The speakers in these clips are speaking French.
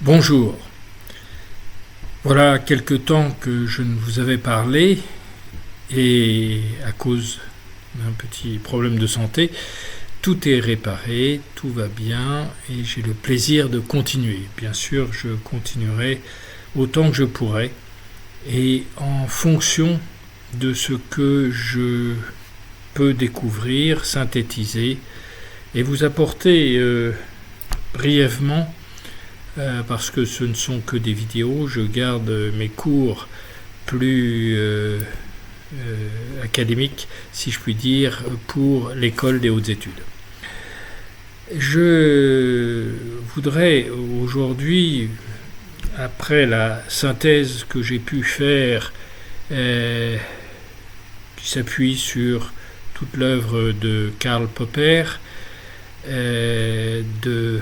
Bonjour. Voilà quelque temps que je ne vous avais parlé et à cause d'un petit problème de santé, tout est réparé, tout va bien et j'ai le plaisir de continuer. Bien sûr, je continuerai autant que je pourrai et en fonction de ce que je peux découvrir, synthétiser et vous apporter brièvement parce que ce ne sont que des vidéos, je garde mes cours plus académiques, si je puis dire, pour l'école des hautes études. Je voudrais aujourd'hui, après la synthèse que j'ai pu faire, qui s'appuie sur toute l'œuvre de Karl Popper, de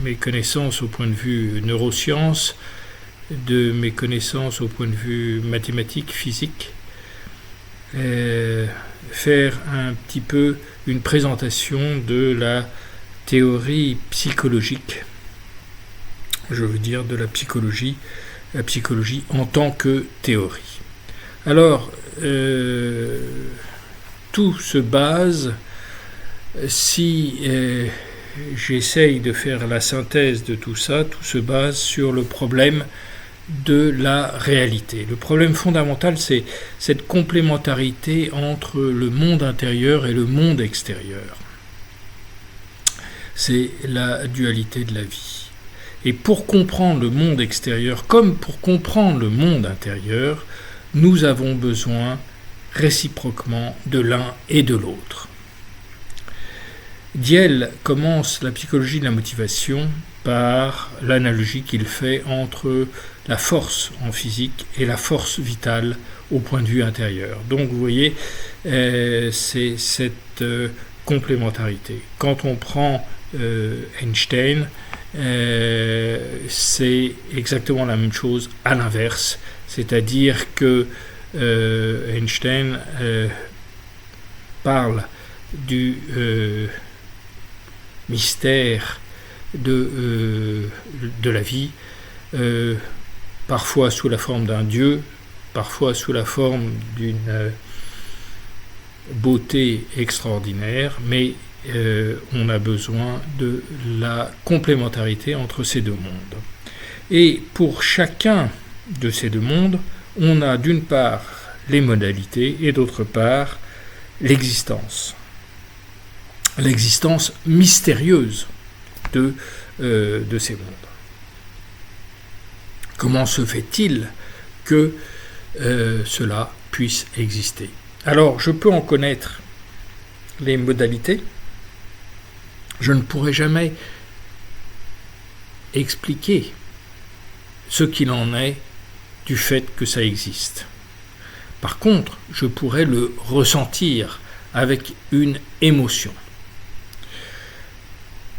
mes connaissances au point de vue neurosciences, de mes connaissances au point de vue mathématique, physique, faire un petit peu une présentation de la théorie psychologique, je veux dire de la psychologie en tant que théorie. Alors, tout se base, si j'essaye de faire la synthèse de tout ça, tout se base sur le problème de la réalité. Le problème fondamental, c'est cette complémentarité entre le monde intérieur et le monde extérieur. C'est la dualité de la vie. Et pour comprendre le monde extérieur, comme pour comprendre le monde intérieur, nous avons besoin réciproquement de l'un et de l'autre. Diel commence la psychologie de la motivation par l'analogie qu'il fait entre la force en physique et la force vitale au point de vue intérieur. Donc vous voyez, c'est cette complémentarité. Quand on prend Einstein, c'est exactement la même chose à l'inverse, c'est-à-dire que Einstein parle du mystère de la vie, parfois sous la forme d'un dieu, parfois sous la forme d'une beauté extraordinaire, mais on a besoin de la complémentarité entre ces deux mondes. Et pour chacun de ces deux mondes, on a d'une part les modalités et d'autre part l'existence mystérieuse de ces mondes. Comment se fait-il que cela puisse exister? Alors, je peux en connaître les modalités, je ne pourrai jamais expliquer ce qu'il en est du fait que ça existe. Par contre, je pourrais le ressentir avec une émotion.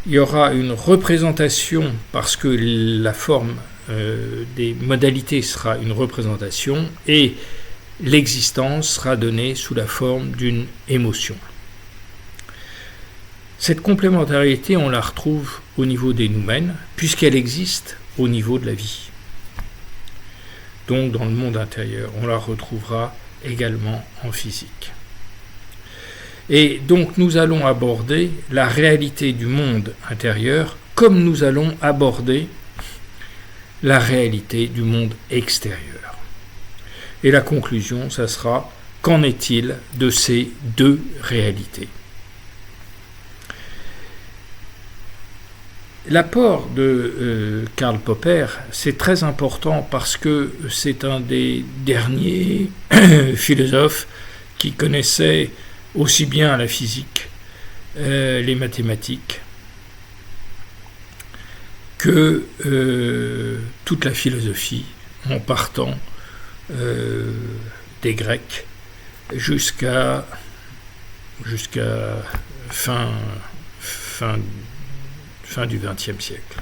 Il y aura une représentation parce que la forme des modalités sera une représentation et l'existence sera donnée sous la forme d'une émotion. Cette complémentarité, on la retrouve au niveau des noumènes puisqu'elle existe au niveau de la vie. Donc dans le monde intérieur, on la retrouvera également en physique. Et donc nous allons aborder la réalité du monde intérieur comme nous allons aborder la réalité du monde extérieur. Et la conclusion, ça sera: qu'en est-il de ces deux réalités? L'apport de Karl Popper, c'est très important parce que c'est un des derniers philosophes qui connaissait aussi bien la physique, les mathématiques, que toute la philosophie, en partant des Grecs jusqu'à fin du XXe siècle.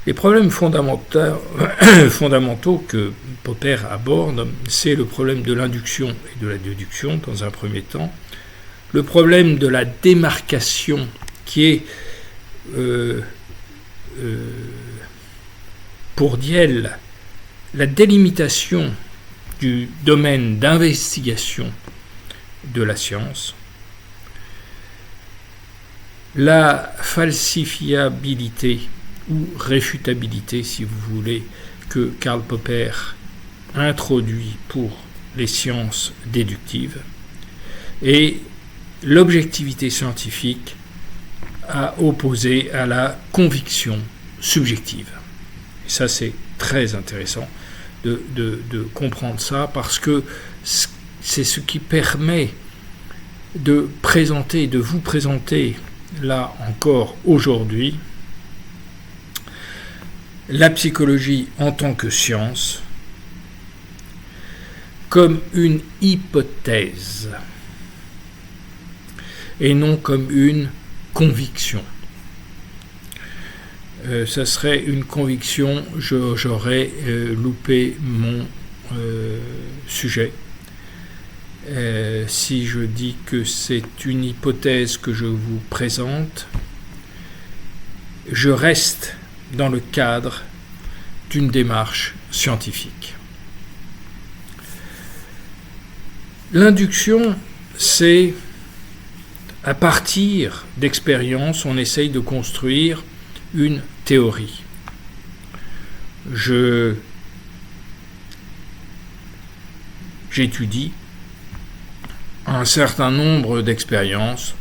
Les problèmes fondamentaux que Popper aborde, c'est le problème de l'induction et de la déduction dans un premier temps, le problème de la démarcation qui est pour Diel, la délimitation du domaine d'investigation de la science, la falsifiabilité ou réfutabilité, si vous voulez, que Karl Popper introduit pour les sciences déductives, et l'objectivité scientifique à opposer à la conviction subjective. Et ça, c'est très intéressant de comprendre ça, parce que c'est ce qui permet de vous présenter, là encore aujourd'hui, la psychologie en tant que science comme une hypothèse et non comme une conviction. Ça serait une conviction, j'aurais loupé mon sujet. Si je dis que c'est une hypothèse que je vous présente, je reste dans le cadre d'une démarche scientifique. L'induction, c'est à partir d'expériences, on essaye de construire une théorie. J'étudie un certain nombre d'expériences.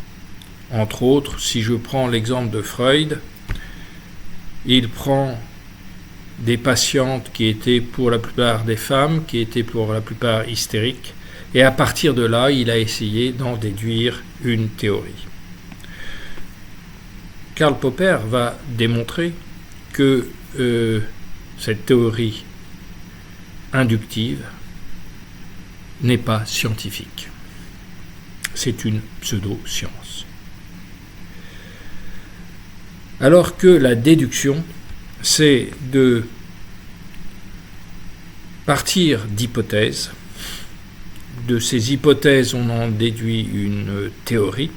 Entre autres, si je prends l'exemple de Freud, il prend des patientes qui étaient pour la plupart des femmes, qui étaient pour la plupart hystériques, et à partir de là, il a essayé d'en déduire une théorie. Karl Popper va démontrer que cette théorie inductive n'est pas scientifique. C'est une pseudo-science. Alors que la déduction, c'est de partir d'hypothèses. De ces hypothèses, on en déduit une théorie.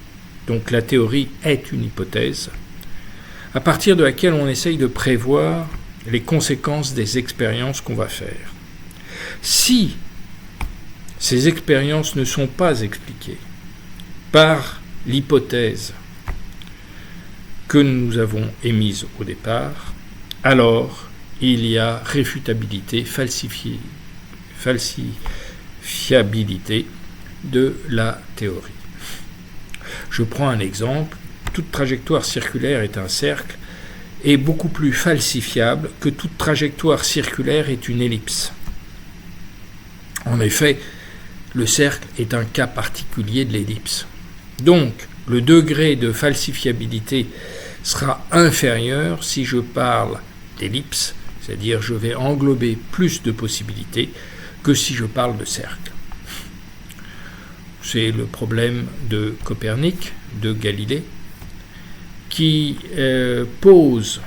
Donc la théorie est une hypothèse, à partir de laquelle on essaye de prévoir les conséquences des expériences qu'on va faire. Si ces expériences ne sont pas expliquées par l'hypothèse que nous avons émise au départ, alors il y a réfutabilité, falsifiabilité de la théorie. Je prends un exemple. Toute trajectoire circulaire est un cercle est beaucoup plus falsifiable que toute trajectoire circulaire est une ellipse. En effet, le cercle est un cas particulier de l'ellipse. Donc, le degré de falsifiabilité sera inférieur si je parle d'ellipse, c'est-à-dire je vais englober plus de possibilités que si je parle de cercle. C'est le problème de Copernic, de Galilée, qui pose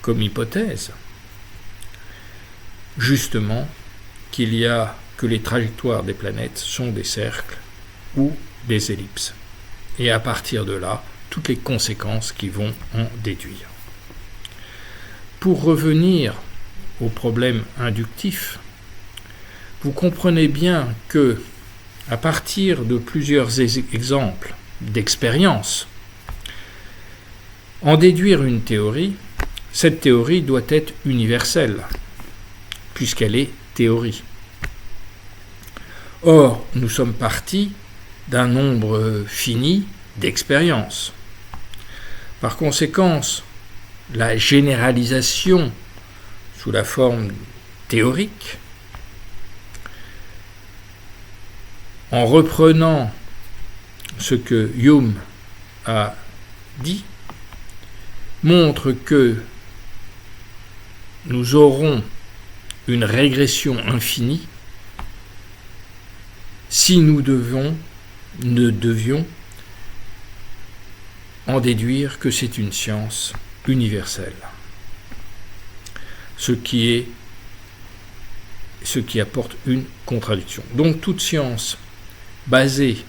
comme hypothèse justement que les trajectoires des planètes sont des cercles ou des ellipses. Et à partir de là, toutes les conséquences qui vont en déduire. Pour revenir au problème inductif, vous comprenez bien que, à partir de plusieurs exemples d'expériences, en déduire une théorie, cette théorie doit être universelle, puisqu'elle est théorie. Or, nous sommes partis d'un nombre fini d'expériences. Par conséquent, la généralisation sous la forme théorique, en reprenant ce que Hume a dit, montre que nous aurons une régression infinie si nous ne devions en déduire que c'est une science universelle. Ce qui apporte une contradiction. Donc toute science basée,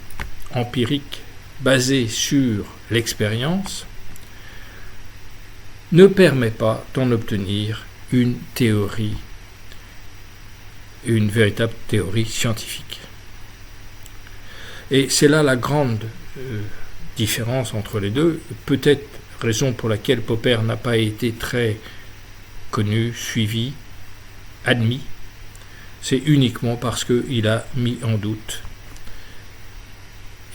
empirique, basée sur l'expérience, ne permet pas d'en obtenir une théorie, une véritable théorie scientifique. Et c'est là la grande différence entre les deux, peut-être raison pour laquelle Popper n'a pas été très connu, suivi, admis, c'est uniquement parce qu'il a mis en doute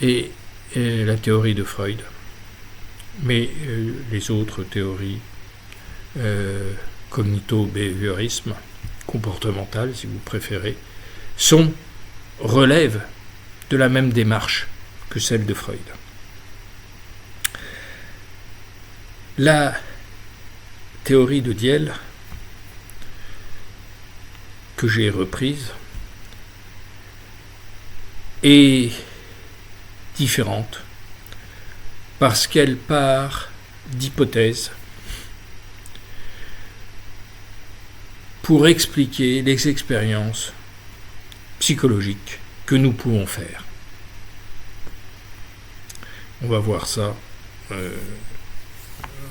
et la théorie de Freud. Mais les autres théories, cognito-behaviorisme, comportemental si vous préférez, relèvent de la même démarche que celle de Freud. La théorie de Diel, que j'ai reprise, est différente parce qu'elle part d'hypothèses pour expliquer les expériences psychologiques que nous pouvons faire. On va voir ça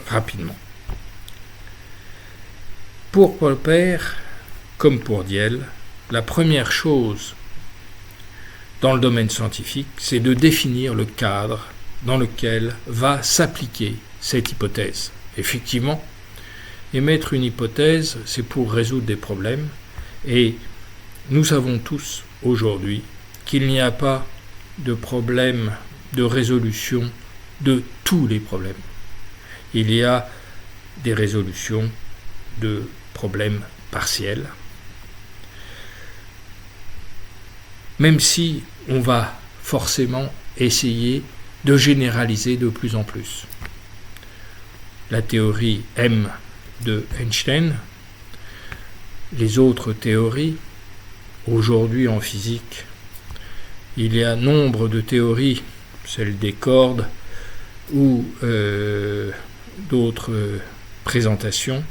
rapidement. Pour Popper, comme pour Diel, la première chose dans le domaine scientifique, c'est de définir le cadre dans lequel va s'appliquer cette hypothèse. Effectivement, émettre une hypothèse, c'est pour résoudre des problèmes, et nous savons tous aujourd'hui qu'il n'y a pas de problème de résolution de tous les problèmes. Il y a des résolutions de problèmes partiels, même si on va forcément essayer de généraliser de plus en plus. La théorie M de Einstein, les autres théories, aujourd'hui en physique, il y a nombre de théories, celle des cordes ou d'autres présentations,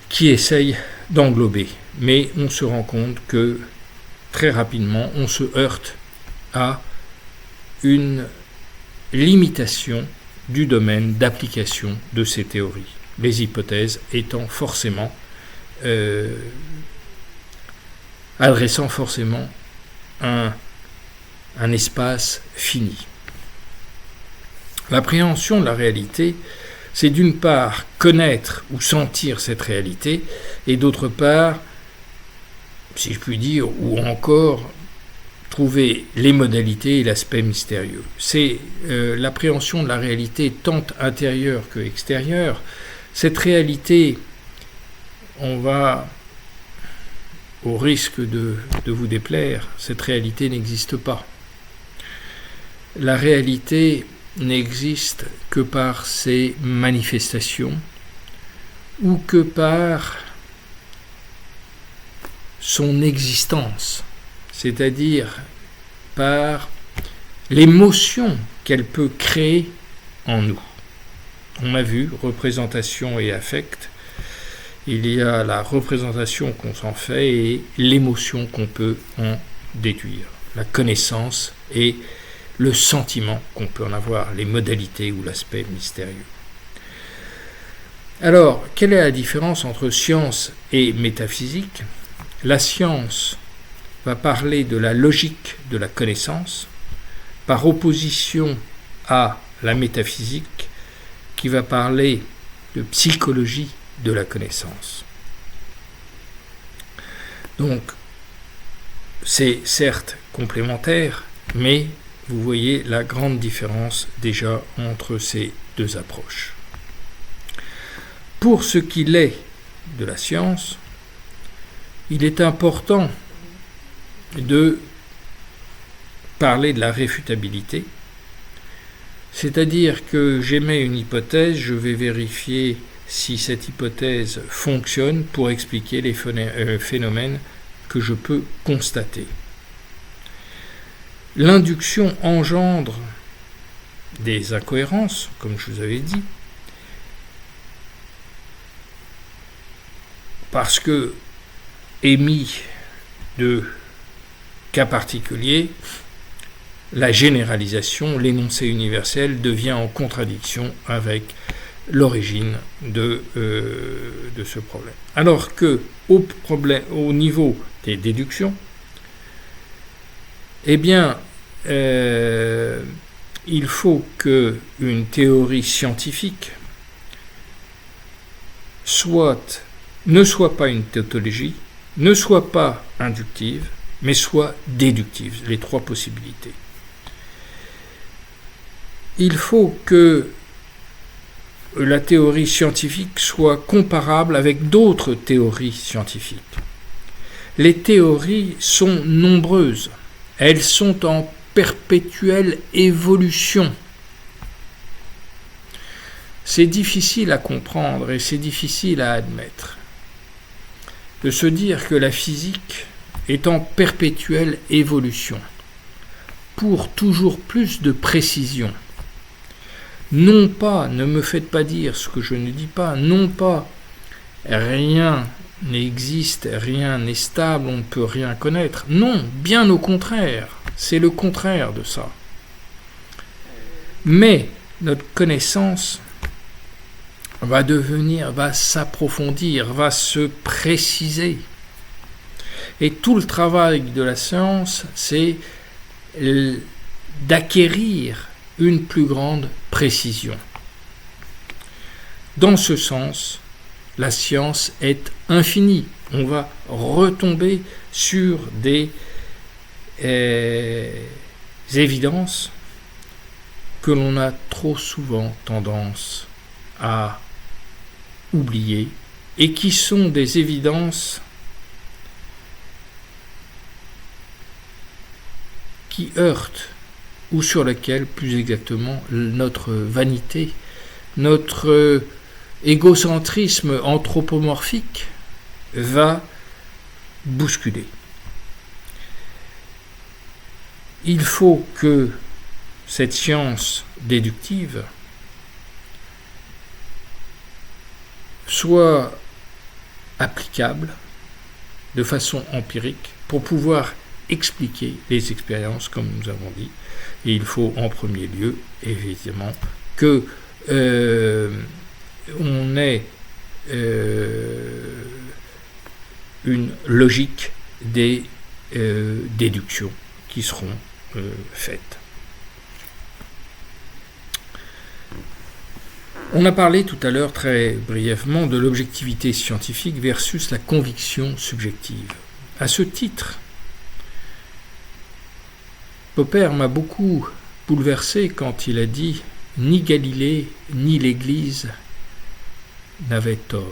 qui essayent d'englober. Mais on se rend compte que très rapidement, on se heurte à une limitation du domaine d'application de ces théories, les hypothèses étant forcément adressant forcément un espace fini. L'appréhension de la réalité, c'est d'une part connaître ou sentir cette réalité, et d'autre part, si je puis dire, ou encore trouver les modalités et l'aspect mystérieux. C'est l'appréhension de la réalité tant intérieure que extérieure. Cette réalité, on va, au risque de vous déplaire, cette réalité n'existe pas. La réalité n'existe que par ses manifestations ou que par son existence, c'est-à-dire par l'émotion qu'elle peut créer en nous. On a vu représentation et affect. Il y a la représentation qu'on s'en fait et l'émotion qu'on peut en déduire, la connaissance et le sentiment qu'on peut en avoir, les modalités ou l'aspect mystérieux. Alors, quelle est la différence entre science et métaphysique ? La science va parler de la logique de la connaissance, par opposition à la métaphysique qui va parler de psychologie de la connaissance. Donc, c'est certes complémentaire, mais vous voyez la grande différence déjà entre ces deux approches. Pour ce qu'il est de la science, il est important de parler de la réfutabilité, c'est-à-dire que j'émets une hypothèse, je vais vérifier si cette hypothèse fonctionne pour expliquer les phénomènes que je peux constater. L'induction engendre des incohérences, comme je vous avais dit, parce que, émis de cas particuliers, la généralisation, l'énoncé universel devient en contradiction avec l'origine de ce problème. Alors que au niveau des déductions, eh bien, il faut qu'une théorie scientifique ne soit pas une tautologie, ne soit pas inductive, mais soit déductive, les trois possibilités. Il faut que la théorie scientifique soit comparable avec d'autres théories scientifiques. Les théories sont nombreuses, elles sont en perpétuelle évolution. C'est difficile à comprendre et c'est difficile à admettre de se dire que la physique est en perpétuelle évolution pour toujours plus de précision. Non pas, ne me faites pas dire ce que je ne dis pas, non pas rien n'existe, rien n'est stable, on ne peut rien connaître. Non, bien au contraire, c'est le contraire de ça. Mais notre connaissance va s'approfondir, va se préciser. Et tout le travail de la science, c'est d'acquérir une plus grande précision. Dans ce sens, la science est infinie. On va retomber sur des évidences que l'on a trop souvent tendance à oublier et qui sont des évidences qui heurtent ou sur lesquelles, plus exactement, notre vanité, notre égocentrisme anthropomorphique va bousculer. Il faut que cette science déductive soit applicable de façon empirique pour pouvoir expliquer les expériences, comme nous avons dit. Et il faut en premier lieu, évidemment, que on ait une logique des déductions qui seront faites. On a parlé tout à l'heure très brièvement de l'objectivité scientifique versus la conviction subjective. À ce titre, Popper m'a beaucoup bouleversé quand il a dit « Ni Galilée ni l'Église n'avaient tort ».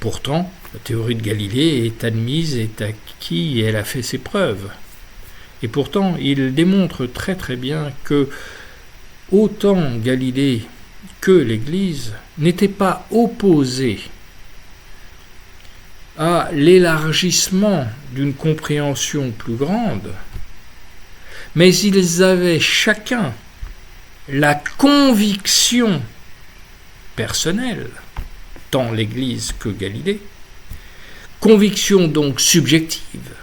Pourtant, la théorie de Galilée est admise, est acquise et elle a fait ses preuves. Et pourtant, il démontre très très bien que autant Galilée que l'Église n'étaient pas opposés à l'élargissement d'une compréhension plus grande, mais ils avaient chacun la conviction personnelle, tant l'Église que Galilée, conviction donc subjective,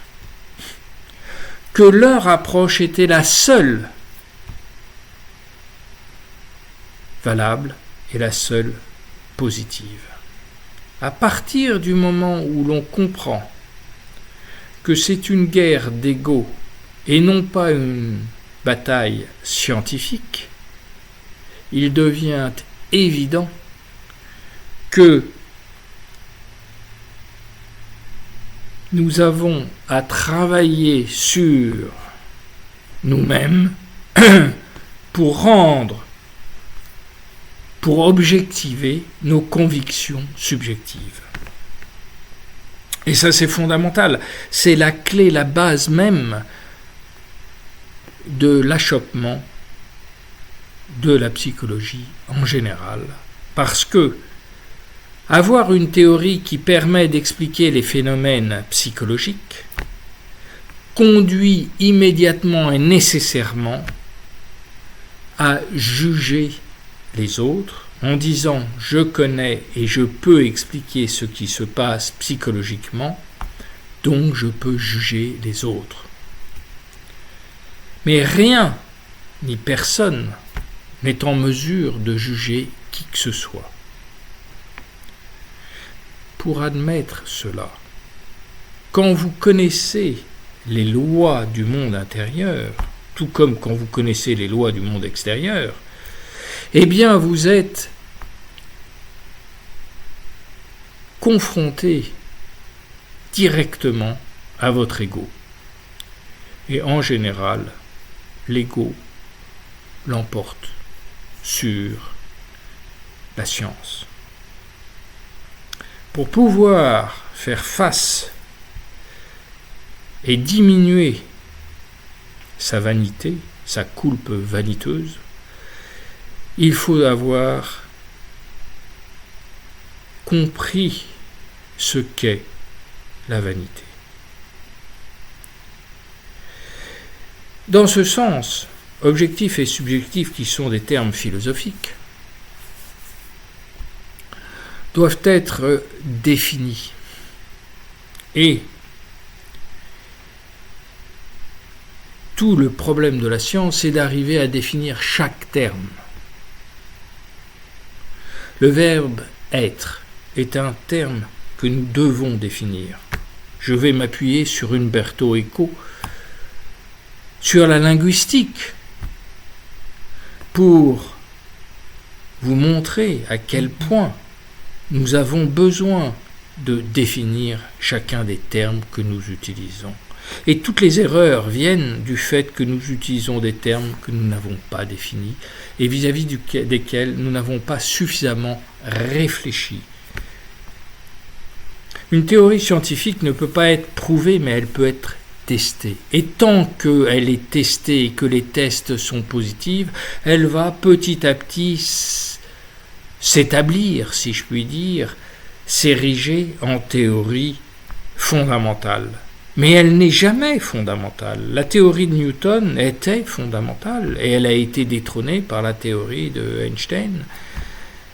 que leur approche était la seule valable et la seule positive. À partir du moment où l'on comprend que c'est une guerre d'ego et non pas une bataille scientifique, il devient évident que nous avons à travailler sur nous-mêmes pour objectiver nos convictions subjectives. Et ça, c'est fondamental. C'est la clé, la base même de l'achoppement de la psychologie en général. Parce que avoir une théorie qui permet d'expliquer les phénomènes psychologiques conduit immédiatement et nécessairement à juger les autres en disant « je connais et je peux expliquer ce qui se passe psychologiquement, donc je peux juger les autres ». Mais rien, ni personne, n'est en mesure de juger qui que ce soit. Pour admettre cela, quand vous connaissez les lois du monde intérieur, tout comme quand vous connaissez les lois du monde extérieur, eh bien vous êtes confronté directement à votre ego. Et en général, l'ego l'emporte sur la science. Pour pouvoir faire face et diminuer sa vanité, sa coulpe vaniteuse, il faut avoir compris ce qu'est la vanité. Dans ce sens, objectif et subjectif, qui sont des termes philosophiques, doivent être définis. Et tout le problème de la science, c'est d'arriver à définir chaque terme. Le verbe être est un terme que nous devons définir. Je vais m'appuyer sur Umberto Eco, sur la linguistique, pour vous montrer à quel point nous avons besoin de définir chacun des termes que nous utilisons. Et toutes les erreurs viennent du fait que nous utilisons des termes que nous n'avons pas définis et vis-à-vis desquels nous n'avons pas suffisamment réfléchi. Une théorie scientifique ne peut pas être prouvée, mais elle peut être testée. Et tant qu'elle est testée et que les tests sont positifs, elle va petit à petit s'établir, si je puis dire, s'ériger en théorie fondamentale. Mais elle n'est jamais fondamentale. La théorie de Newton était fondamentale et elle a été détrônée par la théorie de Einstein.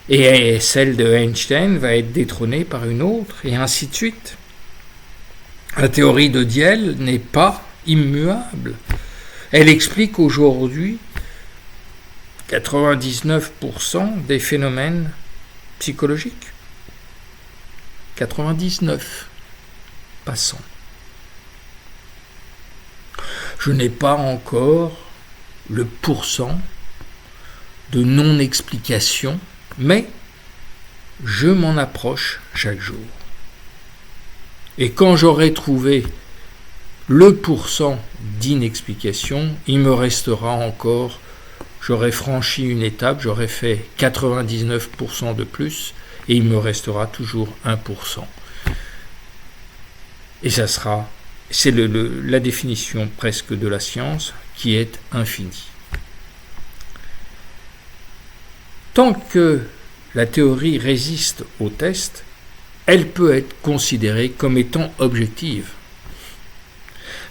Et celle de Einstein va être détrônée par une autre, et ainsi de suite. La théorie de Diel n'est pas immuable. Elle explique aujourd'hui 99% des phénomènes psychologiques. 99, pas 100. Je n'ai pas encore le pourcent de non-explication, mais je m'en approche chaque jour. Et quand j'aurai trouvé le pourcent d'inexplication, il me restera encore, j'aurai franchi une étape, j'aurai fait 99% de plus, et il me restera toujours 1%. Et ça sera, c'est la définition presque de la science qui est infinie. Tant que la théorie résiste au test, elle peut être considérée comme étant objective.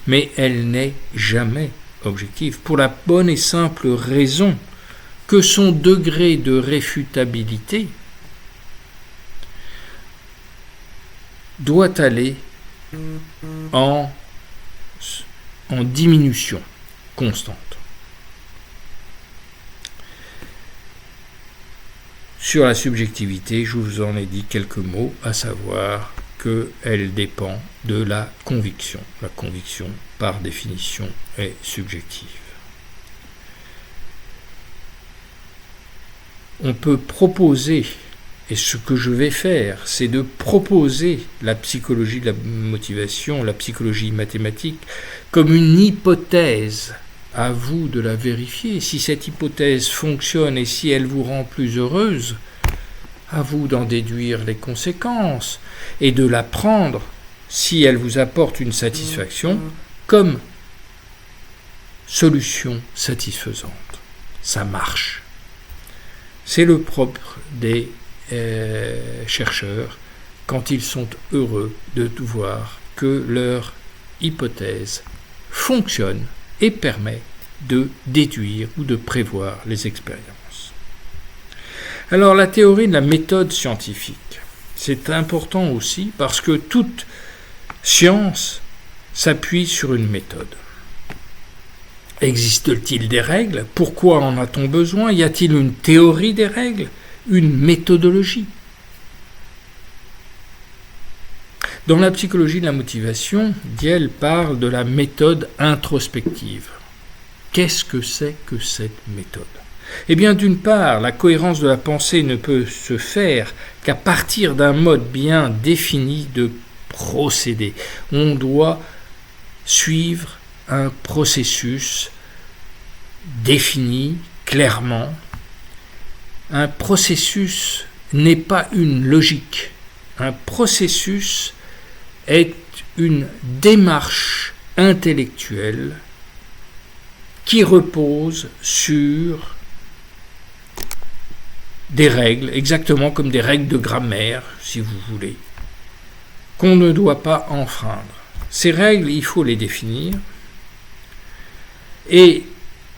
Mais elle n'est jamais objective, pour la bonne et simple raison que son degré de réfutabilité doit aller en diminution constante. Sur la subjectivité, je vous en ai dit quelques mots, à savoir qu'elle dépend de la conviction. La conviction, par définition, est subjective. On peut proposer, et ce que je vais faire, c'est de proposer la psychologie de la motivation, la psychologie mathématique, comme une hypothèse. À vous de la vérifier. Si cette hypothèse fonctionne et si elle vous rend plus heureuse, à vous d'en déduire les conséquences et de la prendre, si elle vous apporte une satisfaction, comme solution satisfaisante. Ça marche. C'est le propre des chercheurs quand ils sont heureux de voir que leur hypothèse fonctionne et permet de déduire ou de prévoir les expériences. Alors la théorie de la méthode scientifique, c'est important aussi parce que toute science s'appuie sur une méthode. Existe-t-il des règles? Pourquoi en a-t-on besoin? Y a-t-il une théorie des règles? Une méthodologie? Dans la psychologie de la motivation, Diel parle de la méthode introspective. Qu'est-ce que c'est que cette méthode? Eh bien, d'une part, la cohérence de la pensée ne peut se faire qu'à partir d'un mode bien défini de procédé. On doit suivre un processus défini clairement. Un processus n'est pas une logique. Un processus est une démarche intellectuelle qui repose sur des règles, exactement comme des règles de grammaire, si vous voulez, qu'on ne doit pas enfreindre. Ces règles, il faut les définir, et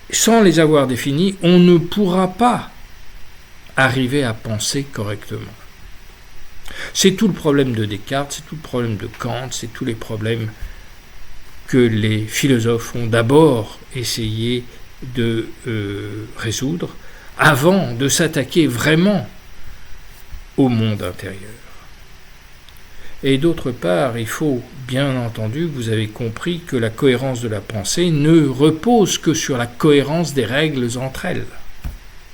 sans les avoir définies, on ne pourra pas arriver à penser correctement. C'est tout le problème de Descartes, c'est tout le problème de Kant, c'est tous les problèmes que les philosophes ont d'abord essayé de résoudre avant de s'attaquer vraiment au monde intérieur. Et d'autre part, il faut bien entendu, vous avez compris que la cohérence de la pensée ne repose que sur la cohérence des règles entre elles.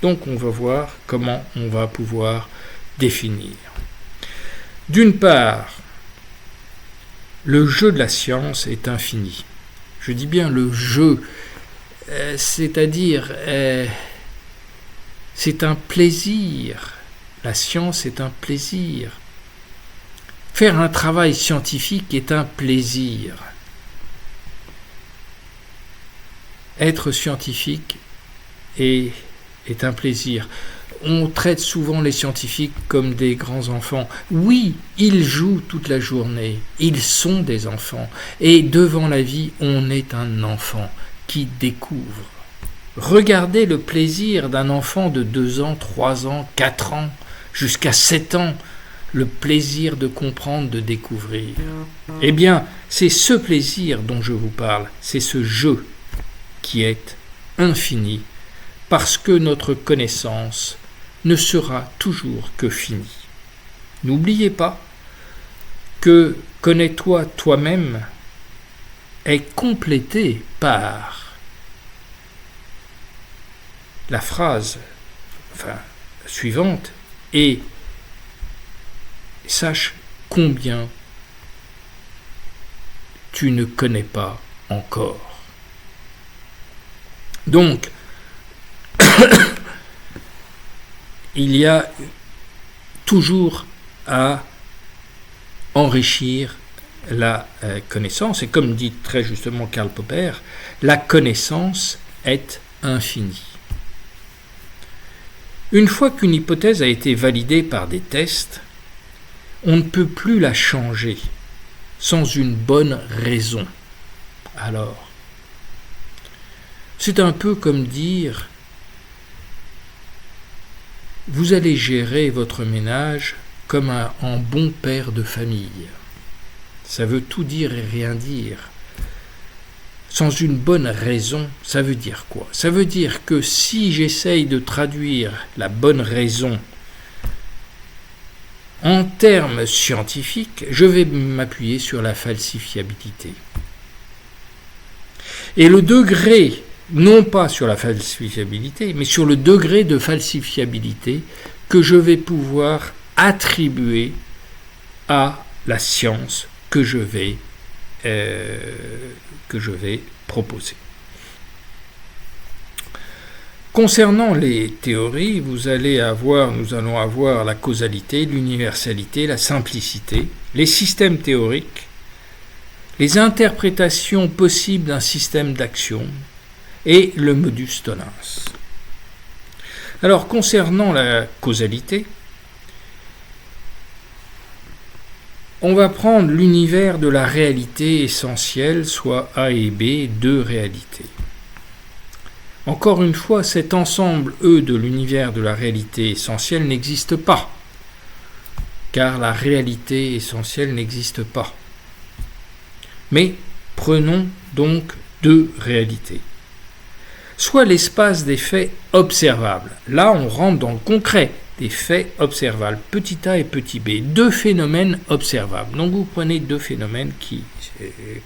Donc on va voir comment on va pouvoir définir. D'une part, le jeu de la science est infini. Je dis bien le jeu, c'est-à-dire c'est un plaisir. La science est un plaisir. Faire un travail scientifique est un plaisir. Être scientifique est un plaisir. On traite souvent les scientifiques comme des grands enfants. Oui, ils jouent toute la journée. Ils sont des enfants. Et devant la vie, on est un enfant qui découvre. Regardez le plaisir d'un enfant de 2 ans, 3 ans, 4 ans, jusqu'à 7 ans. Le plaisir de comprendre, de découvrir. Eh bien, c'est ce plaisir dont je vous parle. C'est ce jeu qui est infini, parce que notre connaissance ne sera toujours que finie. N'oubliez pas que connais-toi toi-même est complété par la phrase suivante et sache combien tu ne connais pas encore. Donc, il y a toujours à enrichir la connaissance, et comme dit très justement Karl Popper, la connaissance est infinie. Une fois qu'une hypothèse a été validée par des tests, on ne peut plus la changer sans une bonne raison. Alors, c'est un peu comme dire vous allez gérer votre ménage comme un bon père de famille. Ça veut tout dire et rien dire. Sans une bonne raison, ça veut dire quoi? Ça veut dire que si j'essaye de traduire la bonne raison en termes scientifiques, je vais m'appuyer sur la falsifiabilité. Et le degré, non pas sur la falsifiabilité, mais sur le degré de falsifiabilité que je vais pouvoir attribuer à la science que je vais proposer. Concernant les théories, nous allons avoir la causalité, l'universalité, la simplicité, les systèmes théoriques, les interprétations possibles d'un système d'action et le modus tollens. Alors, concernant la causalité, on va prendre l'univers de la réalité essentielle, soit A et B, deux réalités. Encore une fois, cet ensemble E de l'univers de la réalité essentielle n'existe pas, car la réalité essentielle n'existe pas. Mais prenons donc deux réalités. soit l'espace des faits observables. Là, on rentre dans le concret des faits observables, petit a et petit b, deux phénomènes observables. Donc vous prenez deux phénomènes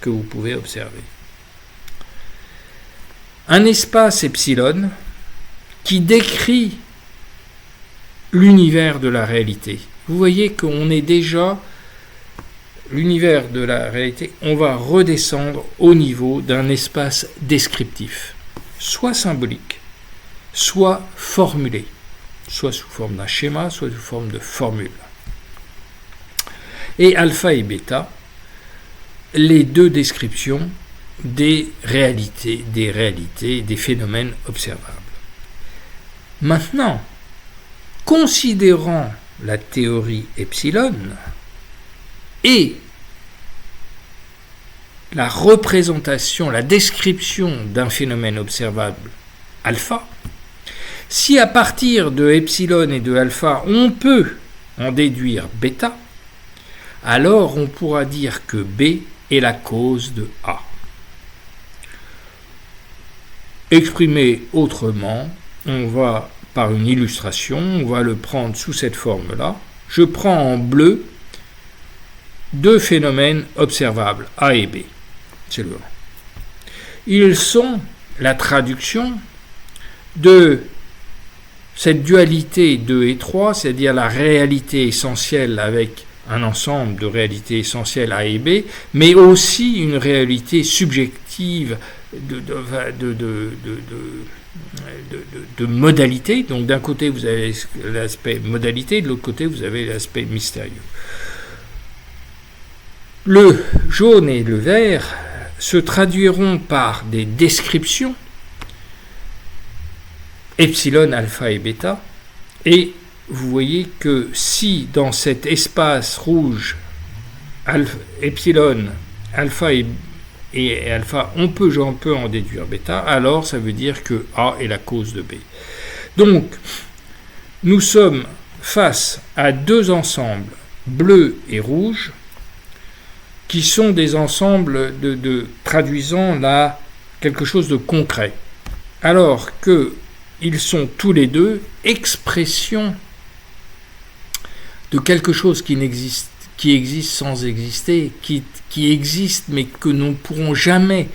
que vous pouvez observer. Un espace epsilon qui décrit l'univers de la réalité. Vous voyez qu'on est déjà, l'univers de la réalité, on va redescendre au niveau d'un espace descriptif, soit symbolique, soit formulé, soit sous forme d'un schéma, soit sous forme de formule. Et alpha et bêta, les deux descriptions des réalités, des phénomènes observables. Maintenant, considérant la théorie epsilon et la représentation, la description d'un phénomène observable alpha, si à partir de epsilon et de alpha, on peut en déduire bêta, alors on pourra dire que B est la cause de A. Exprimé autrement, on va, par une illustration, on va le prendre sous cette forme-là. Je prends en bleu deux phénomènes observables, A et B. C'est le 1. Ils sont la traduction de cette dualité 2 et 3, c'est-à-dire la réalité essentielle avec un ensemble de réalités essentielles A et B, mais aussi une réalité subjective de modalité. Donc d'un côté vous avez l'aspect modalité, de l'autre côté vous avez l'aspect mystérieux. Le jaune et le vert se traduiront par des descriptions epsilon, alpha et bêta, et vous voyez que si dans cet espace rouge epsilon, alpha et alpha, on peut en déduire bêta, alors ça veut dire que A est la cause de B. Donc, nous sommes face à deux ensembles, bleu et rouge, qui sont des ensembles traduisant là quelque chose de concret, alors qu'ils sont tous les deux expression de quelque chose qui existe sans exister, qui existe mais que nous ne pourrons jamais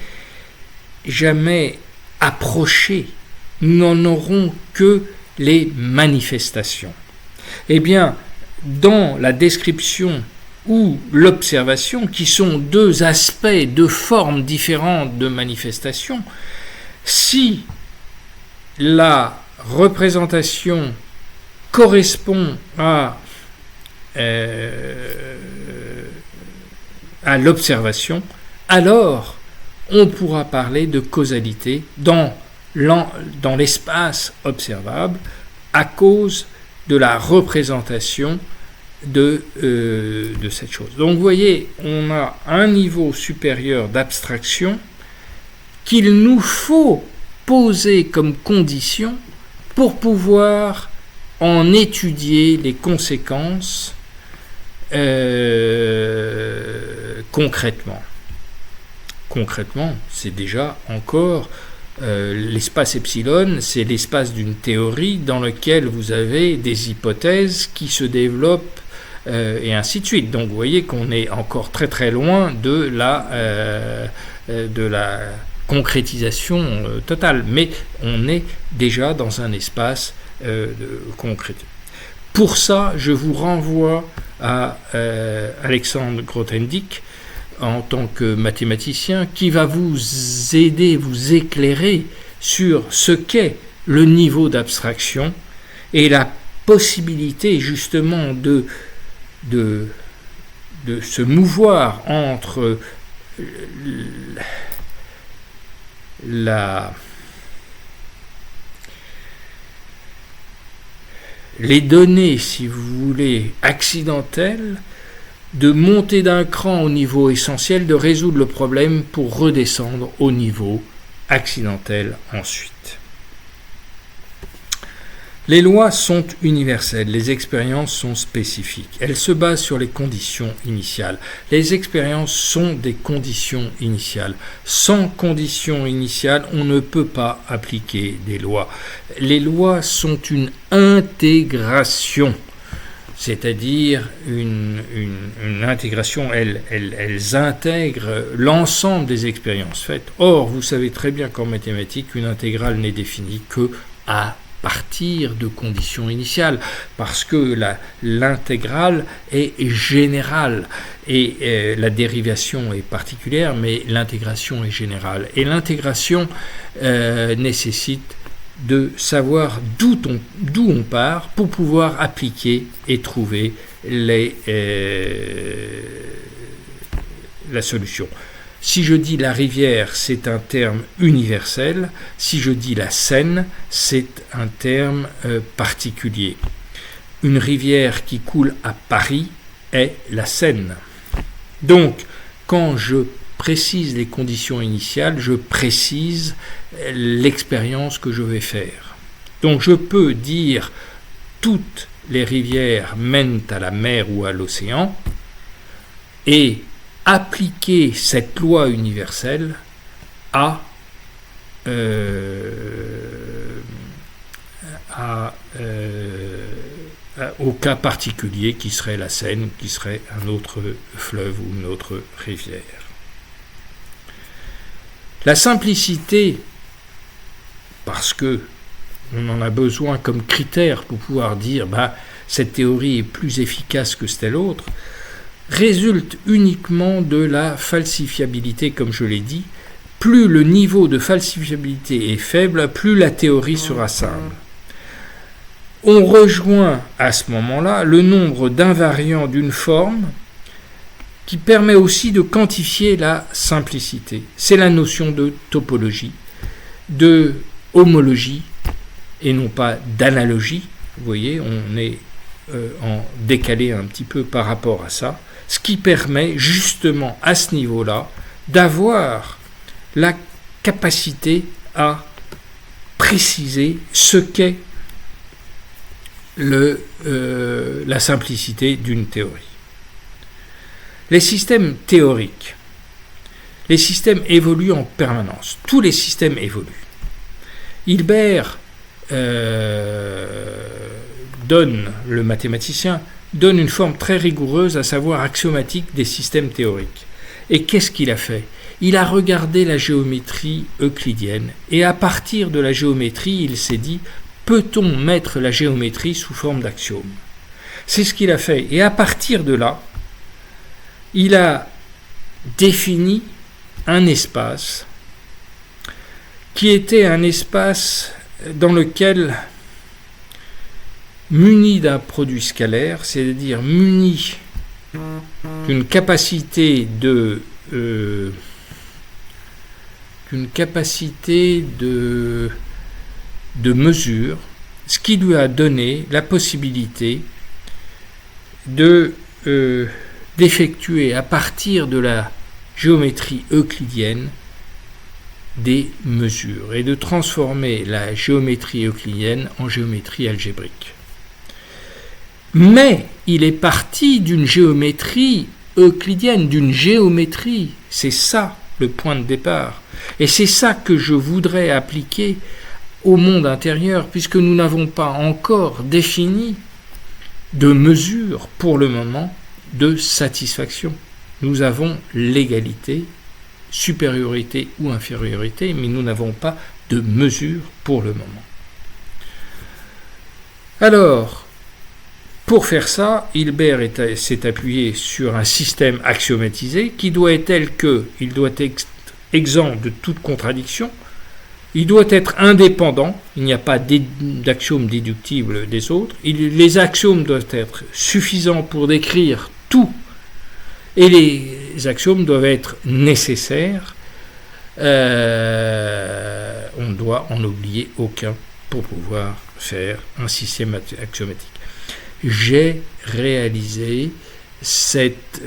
approcher. Nous n'en aurons que les manifestations. Eh bien, dans la description ou l'observation, qui sont deux aspects, deux formes différentes de manifestation, si la représentation correspond à l'observation, alors on pourra parler de causalité dans l'espace observable à cause de la représentation de cette chose. Donc vous voyez, on a un niveau supérieur d'abstraction qu'il nous faut poser comme condition pour pouvoir en étudier les conséquences concrètement. Concrètement, c'est déjà encore l'espace epsilon, c'est l'espace d'une théorie dans lequel vous avez des hypothèses qui se développent et ainsi de suite. Donc vous voyez qu'on est encore très très loin de la concrétisation totale, mais on est déjà dans un espace concret. Pour ça, je vous renvoie à Alexandre Grothendieck en tant que mathématicien qui va vous aider, vous éclairer sur ce qu'est le niveau d'abstraction et la possibilité justement de se mouvoir entre les données, si vous voulez, accidentelles, de monter d'un cran au niveau essentiel, de résoudre le problème pour redescendre au niveau accidentel ensuite. Les lois sont universelles, les expériences sont spécifiques. Elles se basent sur les conditions initiales. Les expériences sont des conditions initiales. Sans conditions initiales, on ne peut pas appliquer des lois. Les lois sont une intégration, c'est-à-dire une intégration, elles intègrent l'ensemble des expériences faites. Or, vous savez très bien qu'en mathématiques, une intégrale n'est définie que à partir de conditions initiales, parce que l'intégrale est générale et la dérivation est particulière, mais l'intégration est générale. Et l'intégration nécessite de savoir d'où on part pour pouvoir appliquer et trouver la solution. Si je dis la rivière, c'est un terme universel. Si je dis la Seine, c'est un terme particulier. Une rivière qui coule à Paris est la Seine. Donc, quand je précise les conditions initiales, je précise l'expérience que je vais faire. Donc, je peux dire toutes les rivières mènent à la mer ou à l'océan et appliquer cette loi universelle au cas particulier qui serait la Seine, qui serait un autre fleuve ou une autre rivière. La simplicité, parce que on en a besoin comme critère pour pouvoir dire cette théorie est plus efficace que telle autre, résulte uniquement de la falsifiabilité, comme je l'ai dit. Plus le niveau de falsifiabilité est faible, plus la théorie sera simple. On rejoint à ce moment-là le nombre d'invariants d'une forme qui permet aussi de quantifier la simplicité. C'est la notion de topologie, de homologie et non pas d'analogie. Vous voyez, on est en décalé un petit peu par rapport à ça. Ce qui permet justement à ce niveau-là d'avoir la capacité à préciser ce qu'est la simplicité d'une théorie. Les systèmes théoriques, les systèmes évoluent en permanence. Tous les systèmes évoluent. Hilbert le mathématicien, donne une forme très rigoureuse, à savoir axiomatique, des systèmes théoriques. Et qu'est-ce qu'il a fait ? Il a regardé la géométrie euclidienne, et à partir de la géométrie, il s'est dit, peut-on mettre la géométrie sous forme d'axiome ? C'est ce qu'il a fait. Et à partir de là, il a défini un espace qui était un espace dans lequel, muni d'un produit scalaire, c'est-à-dire muni d'une capacité de mesure, ce qui lui a donné la possibilité d'effectuer à partir de la géométrie euclidienne des mesures et de transformer la géométrie euclidienne en géométrie algébrique. Mais il est parti d'une géométrie euclidienne, d'une géométrie. C'est ça le point de départ. Et c'est ça que je voudrais appliquer au monde intérieur, puisque nous n'avons pas encore défini de mesure pour le moment de satisfaction. Nous avons l'égalité, supériorité ou infériorité, mais nous n'avons pas de mesure pour le moment. Alors, pour faire ça, Hilbert s'est appuyé sur un système axiomatisé qui doit être tel qu'il doit être exempt de toute contradiction, il doit être indépendant, il n'y a pas d'axiome déductible des autres, les axiomes doivent être suffisants pour décrire tout, et les axiomes doivent être nécessaires, on ne doit en oublier aucun pour pouvoir faire un système axiomatique. J'ai réalisé cette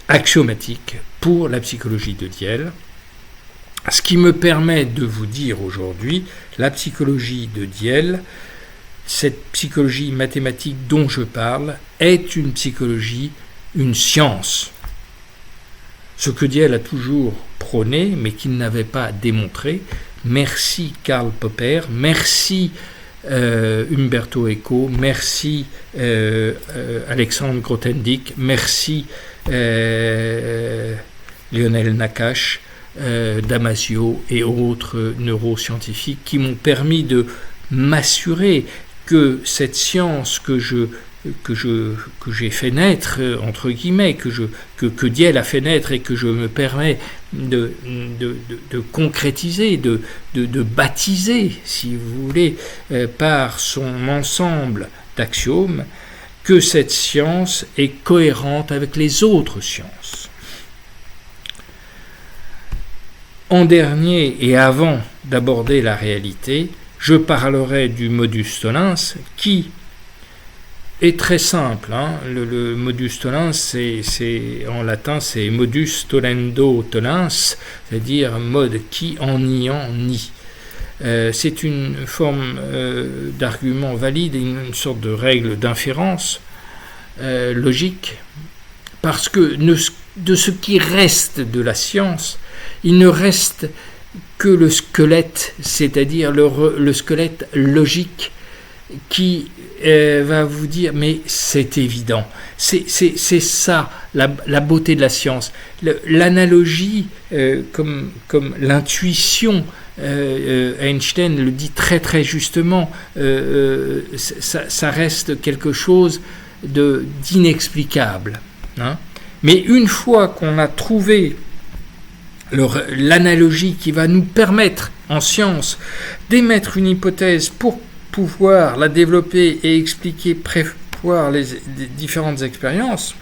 axiomatique pour la psychologie de Diel, ce qui me permet de vous dire aujourd'hui, la psychologie de Diel cette psychologie mathématique dont je parle est une psychologie, une science. Ce que Diel a toujours prôné, mais qu'il n'avait pas démontré. Merci Karl Popper, merci Umberto Eco, merci Alexandre Grothendieck, merci Lionel Nakache, Damasio et autres neuroscientifiques qui m'ont permis de m'assurer que cette science que j'ai fait naître, entre guillemets, que Diel a fait naître et que je me permets de concrétiser, de baptiser, si vous voulez, par son ensemble d'axiomes, que cette science est cohérente avec les autres sciences. En dernier, et avant d'aborder la réalité, je parlerai du modus tollens qui est très simple. Le modus tollens, en latin, c'est modus tollendo tollens, c'est-à-dire mode qui en niant nie. C'est une forme d'argument valide, une sorte de règle d'inférence logique, parce que de ce qui reste de la science, il ne reste que le squelette, c'est-à-dire le squelette logique qui va vous dire mais c'est évident, c'est ça la beauté de la science. L'analogie comme l'intuition, Einstein le dit très très justement, ça reste quelque chose d'inexplicable, hein. Mais une fois qu'on a trouvé l'analogie qui va nous permettre en science d'émettre une hypothèse pour pouvoir la développer et expliquer, prévoir les différentes expériences,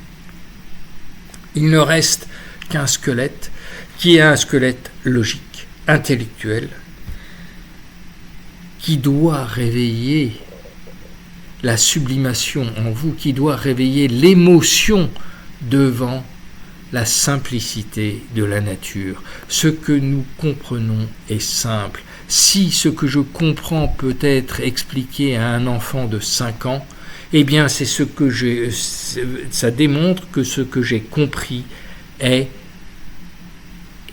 il ne reste qu'un squelette qui est un squelette logique, intellectuel, qui doit réveiller la sublimation en vous, qui doit réveiller l'émotion devant la simplicité de la nature. Ce que nous comprenons est simple. Si ce que je comprends peut être expliqué à un enfant de 5 ans, eh bien c'est ça démontre que ce que j'ai compris est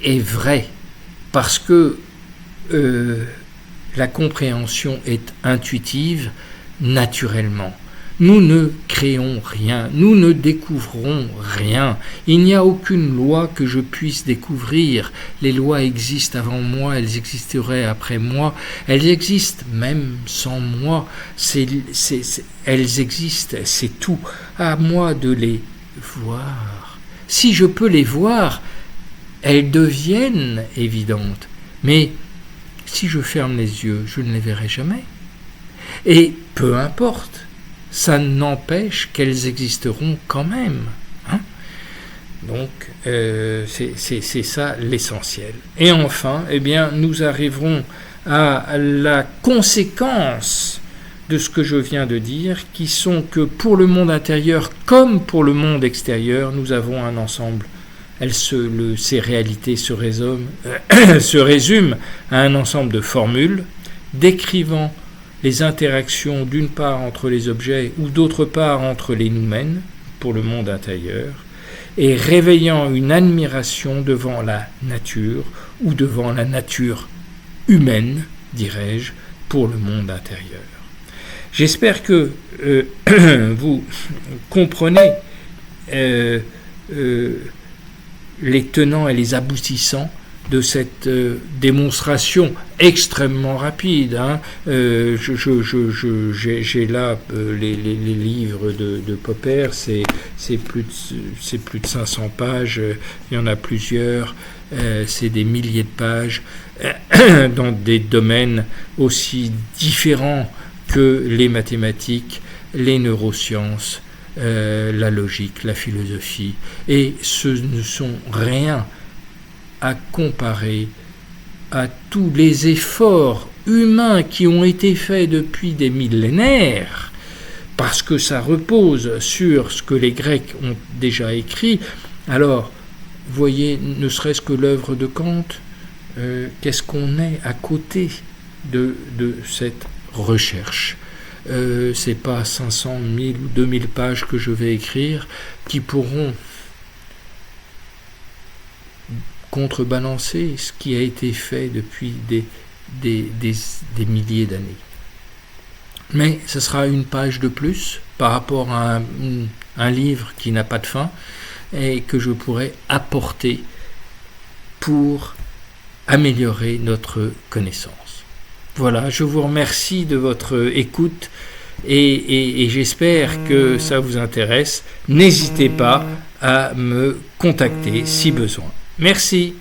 vrai, parce que la compréhension est intuitive naturellement. Nous ne créons rien, nous ne découvrons rien. Il n'y a aucune loi que je puisse découvrir. Les lois existent avant moi, elles existeraient après moi, elles existent même sans moi. Elles existent, c'est tout. À moi de les voir. Si je peux les voir, elles deviennent évidentes. Mais si je ferme les yeux, je ne les verrai jamais. Et peu importe. Ça n'empêche qu'elles existeront quand même. Hein. Donc, c'est ça l'essentiel. Et enfin, eh bien, nous arriverons à la conséquence de ce que je viens de dire, qui sont que pour le monde intérieur comme pour le monde extérieur, nous avons un ensemble. Ces réalités se résument à un ensemble de formules décrivant les interactions d'une part entre les objets ou d'autre part entre les noumènes pour le monde intérieur, et réveillant une admiration devant la nature ou devant la nature humaine, dirais-je, pour le monde intérieur. J'espère que vous comprenez les tenants et les aboutissants de cette démonstration extrêmement rapide. Hein. J'ai là les livres de Popper, c'est plus de 500 pages, il y en a plusieurs, c'est des milliers de pages, dans des domaines aussi différents que les mathématiques, les neurosciences, la logique, la philosophie, et ce ne sont rien à comparer à tous les efforts humains qui ont été faits depuis des millénaires, parce que ça repose sur ce que les Grecs ont déjà écrit. Alors, voyez, ne serait-ce que l'œuvre de Kant, qu'est-ce qu'on est à côté de cette recherche. c'est pas 500, 1000 ou 2000 pages que je vais écrire qui pourront contrebalancer ce qui a été fait depuis des milliers d'années. Mais ce sera une page de plus par rapport à un livre qui n'a pas de fin et que je pourrais apporter pour améliorer notre connaissance. Voilà, je vous remercie de votre écoute et j'espère que ça vous intéresse. N'hésitez pas à me contacter si besoin. Merci.